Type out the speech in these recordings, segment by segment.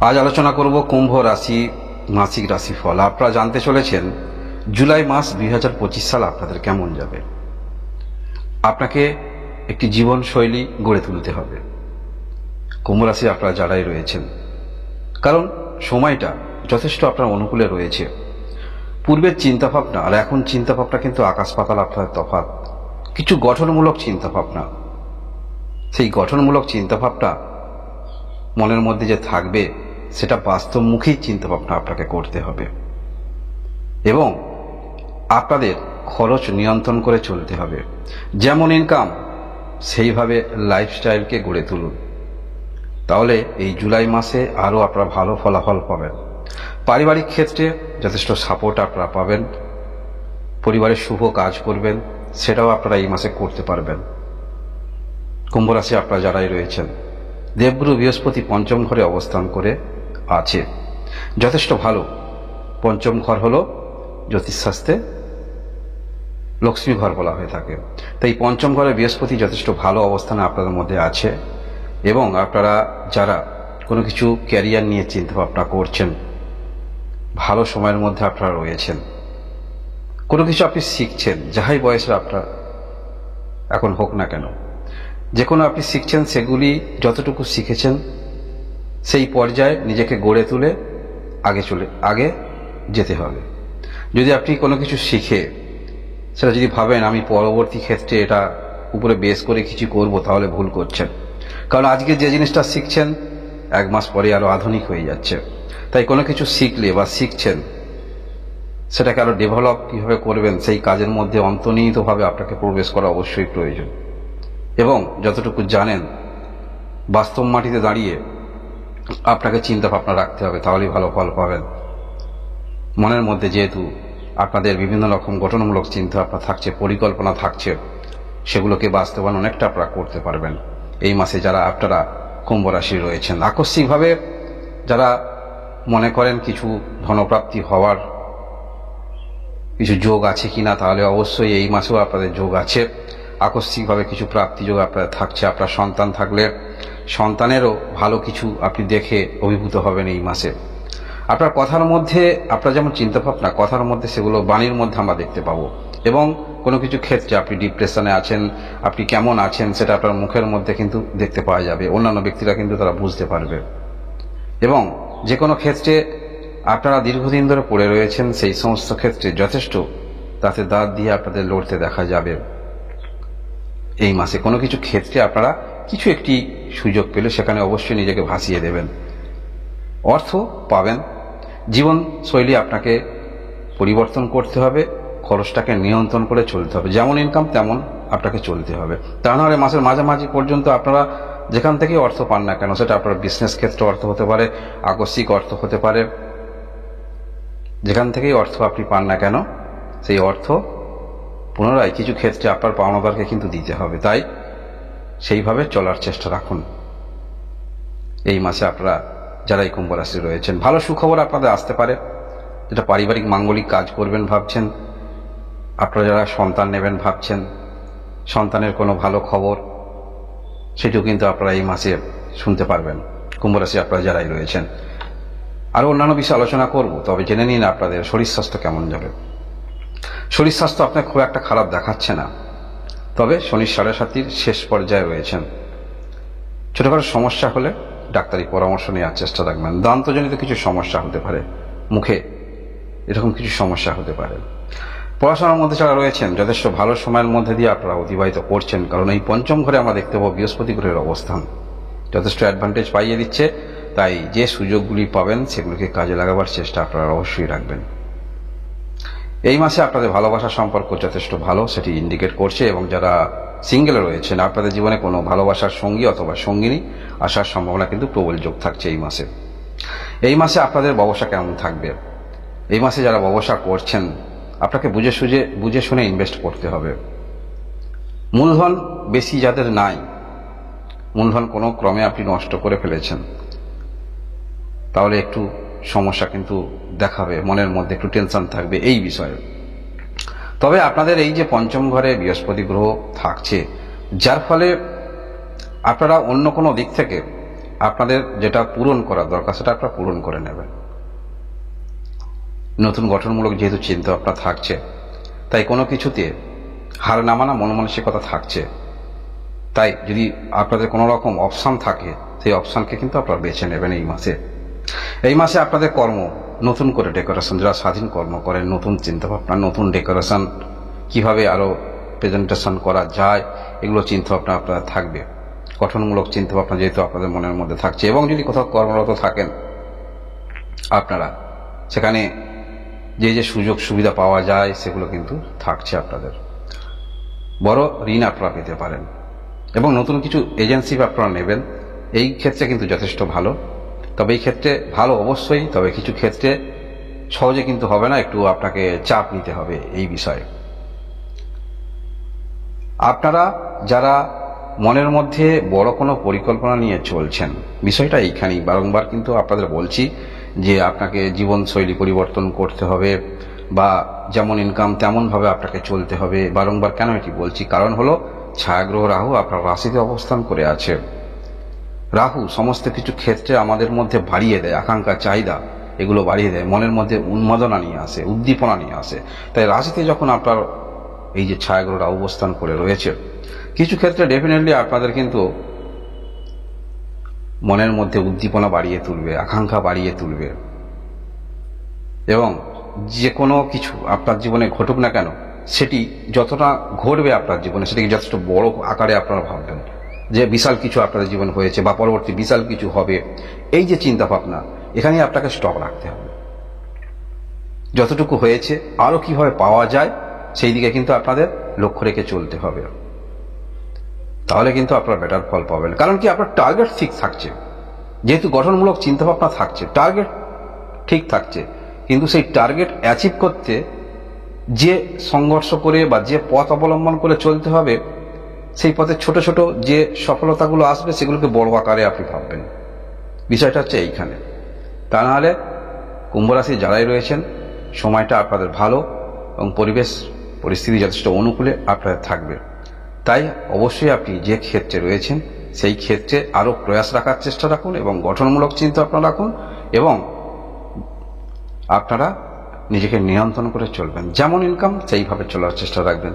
আজ আলোচনা করব কুম্ভ রাশি মাসিক রাশিফল। আপনারা জানতে চলেছেন জুলাই মাস 2025 সাল আপনাদের কেমন যাবে। আপনাকে একটি জীবনশৈলী গড়ে তুলতে হবে কুম্ভ রাশি আপনারা যারাই রয়েছেন, কারণ সময়টা যথেষ্ট আপনার অনুকূলে রয়েছে। পূর্বের চিন্তাভাবনা আর এখন চিন্তাভাবনা কিন্তু আকাশ পাতাল আপনার তফাৎ। কিছু গঠনমূলক চিন্তাভাবনা, সেই গঠনমূলক চিন্তাভাবনা মনের মধ্যে যে থাকবে সেটা বাস্তবমুখী চিন্তাভাবনা আপনাকে করতে হবে এবং আপনাদের খরচ নিয়ন্ত্রণ করে চলতে হবে। যেমন ইনকাম সেইভাবে লাইফস্টাইলকে গড়ে তুলুন, তাহলে এই জুলাই মাসে আরও আপনারা ভালো ফলাফল পাবেন। পারিবারিক ক্ষেত্রে যথেষ্ট সাপোর্ট আপনারা পাবেন। পরিবারের শুভ কাজ করবেন, সেটাও আপনারা এই মাসে করতে পারবেন। কুম্ভ রাশি আপনারা যারাই রয়েছেন, দেবগুরু বৃহস্পতি পঞ্চম ঘরে অবস্থান করে আছে, যথেষ্ট ভালো। পঞ্চম ঘর হলো জ্যোতিষশাস্ত্রে লক্ষ্মী ঘর বলা হয়ে থাকে। তাই পঞ্চম ঘরে বৃহস্পতি যথেষ্ট ভালো অবস্থানে আপনাদের মধ্যে আছে এবং আপনারা যারা কোনো কিছু ক্যারিয়ার নিয়ে চিন্তাভাবনা করছেন, ভালো সময়ের মধ্যে আপনারা রয়েছেন। কোনো কিছু আপনি শিখছেন, যাহাই বয়সে আপনার এখন হোক না কেন, যে কোনো আপনি শিখছেন, সেগুলি যতটুকু শিখেছেন সেই পর্যায়ে নিজেকে গড়ে তুলে আগে যেতে হবে। যদি আপনি কোনো কিছু শিখে সেটা যদি ভাবেন আমি পরবর্তী ক্ষেত্রে এটা উপরে বেস করে কিছু করব, তাহলে ভুল করছেন। কারণ আজকে যে জিনিসটা শিখছেন এক মাস পরে আরো আধুনিক হয়ে যাচ্ছে। তাই কোনো কিছু শিখলে বা শিখছেন সেটাকে আরো ডেভেলপ কিভাবে করবেন, সেই কাজের মধ্যে অন্তর্নিহিতভাবে আপনাকে প্রবেশ করা অবশ্যই প্রয়োজন এবং যতটুকু জানেন বাস্তব মাটিতে দাঁড়িয়ে আপনাকে চিন্তা ভাবনা রাখতে হবে, তাহলেই ভালো ফল পাবেন। মনের মধ্যে যেহেতু আপনাদের বিভিন্ন রকম গঠনমূলক চিন্তা ভাবনা থাকছে, পরিকল্পনা থাকছে, সেগুলোকে বাস্তবায়ন অনেকটা আপনারা করতে পারবেন এই মাসে যারা আপনারা কুম্ভ রাশি রয়েছেন। আকস্মিকভাবে যারা মনে করেন কিছু ধনপ্রাপ্তি হওয়ার কিছু যোগ আছে কিনা, তাহলে অবশ্যই এই মাসেও আপনাদের যোগ আছে। আকস্মিকভাবে কিছু প্রাপ্তি যোগ আপনাদের থাকছে। আপনার সন্তান থাকলে সন্তানেরও ভালো কিছু আপনি দেখে অভিভূত হবেন এই মাসে। আপনার কথার মধ্যে আপনার যেমন চিন্তাভাবনা, কথার মধ্যে সেগুলো বাণীর মধ্যে আমরা দেখতে পাবো এবং কোনো কিছু ক্ষেত্রে আপনি ডিপ্রেশনে আছেন, আপনি কেমন আছেন সেটা আপনার মুখের মধ্যে কিন্তু দেখতে পাওয়া যাবে। অন্যান্য ব্যক্তিরা কিন্তু তারা বুঝতে পারবে এবং যে কোনো ক্ষেত্রে আপনারা দীর্ঘদিন ধরে পড়ে রয়েছেন, সেই সমস্ত ক্ষেত্রে যথেষ্ট তাতে দাঁত দিয়ে আপনাদের লড়তে দেখা যাবে এই মাসে। কোনো কিছু ক্ষেত্রে আপনারা কিছু একটি সুযোগ পেলে সেখানে অবশ্যই নিজেকে ভাসিয়ে দেবেন, অর্থ পাবেন। জীবনশৈলী আপনাকে পরিবর্তন করতে হবে, খরচটাকে নিয়ন্ত্রণ করে চলতে হবে। যেমন ইনকাম তেমন আপনাকে চলতে হবে। তা নাহলে মাসের মাঝামাঝি পর্যন্ত আপনারা যেখান থেকে অর্থ পান না কেন, সেটা আপনার বিজনেস ক্ষেত্রে অর্থ হতে পারে, আকস্মিক অর্থ হতে পারে, যেখান থেকেই অর্থ আপনি পান না কেন সেই অর্থ পুনরায় কিছু ক্ষেত্রে আপনার পাওনাদারকে কিন্তু দিতে হবে। তাই সেইভাবে চলার চেষ্টা রাখুন এই মাসে। আপনারা যারা এই কুম্ভ রাশি রয়েছেন, ভালো সুখবর আপনাদের আসতে পারে, যেটা পারিবারিক মাঙ্গলিক কাজ করবেন ভাবছেন। আপনারা যারা সন্তান নেবেন ভাবছেন, সন্তানের কোনো ভালো খবর সেটিও কিন্তু আপনারা এই মাসে শুনতে পারবেন কুম্ভ রাশি আপনারা যারাই রয়েছেন। আরো অন্যান্য বিষয়ে আলোচনা করব, তবে জেনে নিন আপনাদের শরীর স্বাস্থ্য কেমন যাবে। শরীর স্বাস্থ্য আপনার খুব একটা খারাপ দেখাচ্ছে না, তবে শনির 7.5 শেষ পর্যায়ে রয়েছেন। ছোটখাটো সমস্যা হলে ডাক্তারি পরামর্শ নেওয়ার চেষ্টা রাখবেন। দান্তজনিত কিছু সমস্যা হতে পারে, মুখে এরকম কিছু সমস্যা হতে পারে। পড়াশোনার মধ্যে যারা রয়েছেন যথেষ্ট ভালো সময়ের মধ্যে দিয়ে আপনারা অতিবাহিত করছেন, কারণ এই পঞ্চম ঘরে আমরা দেখতে পাবো বৃহস্পতি গ্রহের অবস্থান যথেষ্ট অ্যাডভান্টেজ পাইয়ে দিচ্ছে। তাই যে সুযোগগুলি পাবেন সেগুলিকে কাজে লাগাবার চেষ্টা আপনারা অবশ্যই রাখবেন। এই মাসে আপনাদের ভালোবাসার সম্পর্ক যথেষ্ট ভালো, সেটি ইন্ডিকেট করছে এবং যারা সিঙ্গেলে রয়েছেন আপনাদের জীবনে কোনো ভালোবাসার সঙ্গী অথবা সঙ্গিনী আসার সম্ভাবনা কিন্তু প্রবল যোগ থাকছে এই মাসে। এই মাসে আপনাদের ব্যবসা কেমন থাকবে? এই মাসে যারা ব্যবসা করছেন আপনাকে বুঝে শুনে ইনভেস্ট করতে হবে। মূলধন বেশি যাদের নাই, মূলধন কোনো ক্রমে আপনি নষ্ট করে ফেলেছেন, তাহলে একটু সমস্যা কিন্তু দেখাবে, মনের মধ্যে একটু টেনশন থাকবে এই বিষয়ে। তবে আপনাদের এই যে পঞ্চম ঘরে বৃহস্পতি গ্রহ থাকছে, যার ফলে আপনারা অন্য কোনো দিক থেকে আপনাদের যেটা পূরণ করার দরকার সেটা আপনারা পূরণ করে নেবেন। নতুন গঠনমূলক যেহেতু চিন্তা ভাবনা থাকছে, তাই কোনো কিছুতে হার না মানা মন মানসিকতা থাকছে। তাই যদি আপনাদের কোনো রকম অপশান থাকে, সেই অপশানকে কিন্তু আপনারা বেছে নেবেন এই মাসে। এই মাসে আপনাদের কর্ম নতুন করে ডেকোরেশন, যারা স্বাধীন কর্ম করেন, নতুন চিন্তাভাবনা, নতুন ডেকোরেশন, কিভাবে আরও প্রেজেন্টেশন করা যায়, এগুলো চিন্তাভাবনা আপনাদের থাকবে। গঠনমূলক চিন্তাভাবনা যেহেতু আপনাদের মনের মধ্যে থাকছে, এবং যদি কোথাও কর্মরত থাকেন আপনারা, সেখানে যে যে সুযোগ সুবিধা পাওয়া যায় সেগুলো কিন্তু থাকছে। আপনাদের বড় ঋণ আপনারা পেতে পারেন, এবং নতুন কিছু এজেন্সি আপনারা নেবেন। এই ক্ষেত্রে কিন্তু যথেষ্ট ভালো। তবে এই ক্ষেত্রে ভালো অবশ্যই, তবে কিছু ক্ষেত্রে সহজে কিন্তু হবে না, একটু আপনাকে চাপ নিতে হবে এই বিষয়ে। আপনারা যারা মনের মধ্যে বড় কোনো পরিকল্পনা নিয়ে চলছেন, বিষয়টা এইখানেই বারংবার কিন্তু আপনাদের বলছি যে আপনাকে জীবনশৈলী পরিবর্তন করতে হবে, বা যেমন ইনকাম তেমনভাবে আপনাকে চলতে হবে। বারংবার কেন এটি বলছি? কারণ হলো ছায়াগ্রহ রাহু আপনার রাশিতে অবস্থান করে আছে। রাহু সমস্ত কিছু ক্ষেত্রে আমাদের মধ্যে বাড়িয়ে দেয়, আকাঙ্ক্ষা, চাহিদা এগুলো বাড়িয়ে দেয়, মনের মধ্যে উন্মাদনা নিয়ে আসে, উদ্দীপনা নিয়ে আসে। তাই রাশিতে যখন আপনার এই যে ছায়াগ্রহ রাহু অবস্থান করে রয়েছে, কিছু ক্ষেত্রে ডেফিনেটলি আপনাদের কিন্তু মনের মধ্যে উদ্দীপনা বাড়িয়ে তুলবে, আকাঙ্ক্ষা বাড়িয়ে তুলবে, এবং যে কোনো কিছু আপনার জীবনে ঘটুক না কেন, সেটি যতটা ঘটবে আপনার জীবনে, সেটিকে যথেষ্ট বড় আকারে আপনারা ভাববেন যে বিশাল কিছু আপনাদের জীবন হয়েছে, বা পরবর্তী বিশাল কিছু হবে। এই যে চিন্তা ভাবনা, এখানেই আপনাকে স্টক রাখতে হবে। যতটুকু হয়েছে আরও কিভাবে পাওয়া যায়, সেই দিকে কিন্তু আপনাদের লক্ষ্য রেখে চলতে হবে। তাহলে কিন্তু আপনারা বেটার ফল পাবেন। কারণ কি, আপনার টার্গেট ঠিক থাকছে, যেহেতু গঠনমূলক চিন্তাভাবনা থাকছে, টার্গেট ঠিক থাকছে। কিন্তু সেই টার্গেট অ্যাচিভ করতে যে সংঘর্ষ করে বা যে পথ অবলম্বন করে চলতে হবে, সেই পথে ছোট ছোট যে সফলতাগুলো আসবে সেগুলোকে বড় আকারে আপনি ভাববেন। বিষয়টা হচ্ছে এইখানে। তা নাহলে কুম্ভ রাশি যারাই রয়েছেন, সময়টা আপনাদের ভালো এবং পরিবেশ পরিস্থিতি যথেষ্ট অনুকূলে আপনাদের থাকবে। তাই অবশ্যই আপনি যে ক্ষেত্রে রয়েছেন সেই ক্ষেত্রে আরও প্রয়াস রাখার চেষ্টা রাখুন, এবং গঠনমূলক চিন্তা আপনারা রাখুন, এবং আপনারা নিজেকে নিয়ন্ত্রণ করে চলবেন। যেমন ইনকাম সেইভাবে চলার চেষ্টা রাখবেন,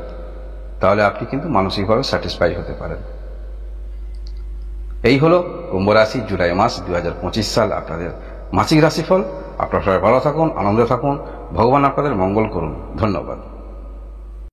তাহলে আপনি কিন্তু মানসিকভাবে স্যাটিসফাই হতে পারেন। এই হলো কুম্ভ রাশি জুলাই মাস 2025 সাল আপনাদের মাসিক রাশিফল। আপনারা সবাই ভালো থাকুন, আনন্দে থাকুন, ভগবান আপনাদের মঙ্গল করুন। ধন্যবাদ।